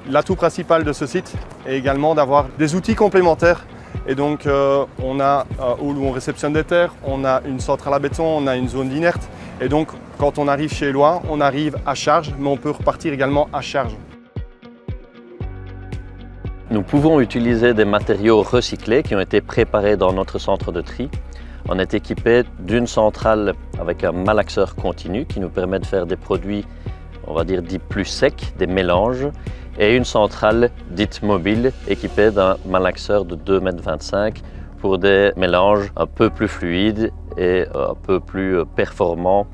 L'atout principal de ce site est également d'avoir des outils complémentaires. Et donc on a où on réceptionne des terres, on a une centrale à béton, on a une zone d'inerte. Et donc quand on arrive chez Éloi, on arrive à charge, mais on peut repartir également à charge. Nous pouvons utiliser des matériaux recyclés qui ont été préparés dans notre centre de tri. On est équipé d'une centrale avec un malaxeur continu qui nous permet de faire des produits, on va dire, dits plus secs, des mélanges, et une centrale dite mobile équipée d'un malaxeur de 2,25 m pour des mélanges un peu plus fluides et un peu plus performants.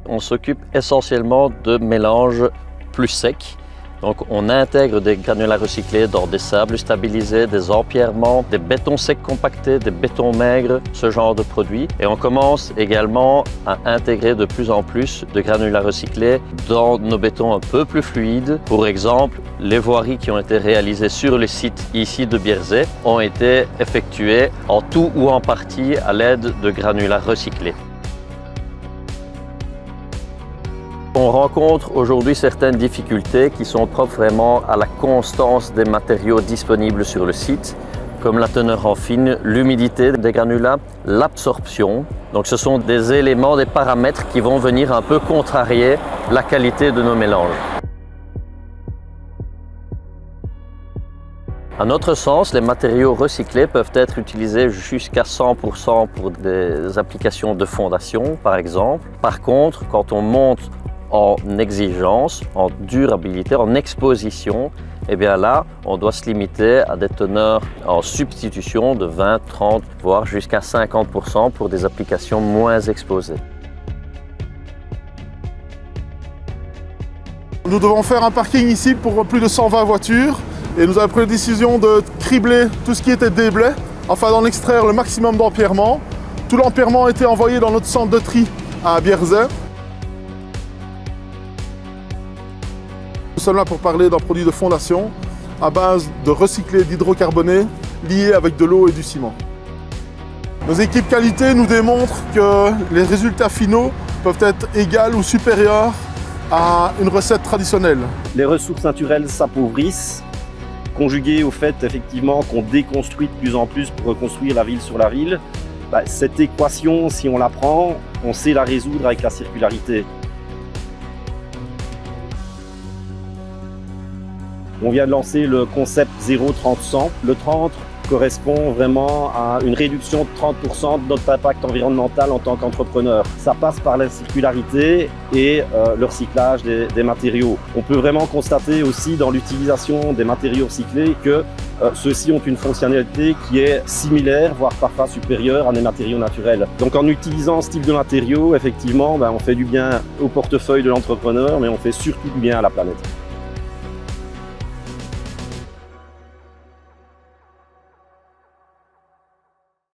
On s'occupe essentiellement de mélanges plus secs. Donc on intègre des granulats recyclés dans des sables stabilisés, des empierrements, des bétons secs compactés, des bétons maigres, ce genre de produits. Et on commence également à intégrer de plus en plus de granulats recyclés dans nos bétons un peu plus fluides. Pour exemple, les voiries qui ont été réalisées sur le site ici de Bierzet ont été effectuées en tout ou en partie à l'aide de granulats recyclés. On rencontre aujourd'hui certaines difficultés qui sont propres vraiment à la constance des matériaux disponibles sur le site, comme la teneur en fine, l'humidité des granulats, l'absorption. Donc ce sont des éléments, des paramètres qui vont venir un peu contrarier la qualité de nos mélanges. À notre sens, les matériaux recyclés peuvent être utilisés jusqu'à 100% pour des applications de fondation, par exemple. Par contre, quand on monte en exigence, en durabilité, en exposition, et bien là, on doit se limiter à des teneurs en substitution de 20, 30, voire jusqu'à 50% pour des applications moins exposées. Nous devons faire un parking ici pour plus de 120 voitures et nous avons pris la décision de cribler tout ce qui était déblai afin d'en extraire le maximum d'empierrement. Tout l'empierrement a été envoyé dans notre centre de tri à Bierzet. Nous sommes là pour parler d'un produit de fondation à base de recyclé d'hydrocarbonés lié avec de l'eau et du ciment. Nos équipes qualité nous démontrent que les résultats finaux peuvent être égaux ou supérieurs à une recette traditionnelle. Les ressources naturelles s'appauvrissent, conjuguées au fait effectivement qu'on déconstruit de plus en plus pour reconstruire la ville sur la ville. Cette équation, si on la prend, on sait la résoudre avec la circularité. On vient de lancer le concept 0-30-100. Le 30 correspond vraiment à une réduction de 30% de notre impact environnemental en tant qu'entrepreneur. Ça passe par la circularité et le recyclage des matériaux. On peut vraiment constater aussi dans l'utilisation des matériaux recyclés que ceux-ci ont une fonctionnalité qui est similaire, voire parfois supérieure à des matériaux naturels. Donc en utilisant ce type de matériaux, effectivement, on fait du bien au portefeuille de l'entrepreneur, mais on fait surtout du bien à la planète.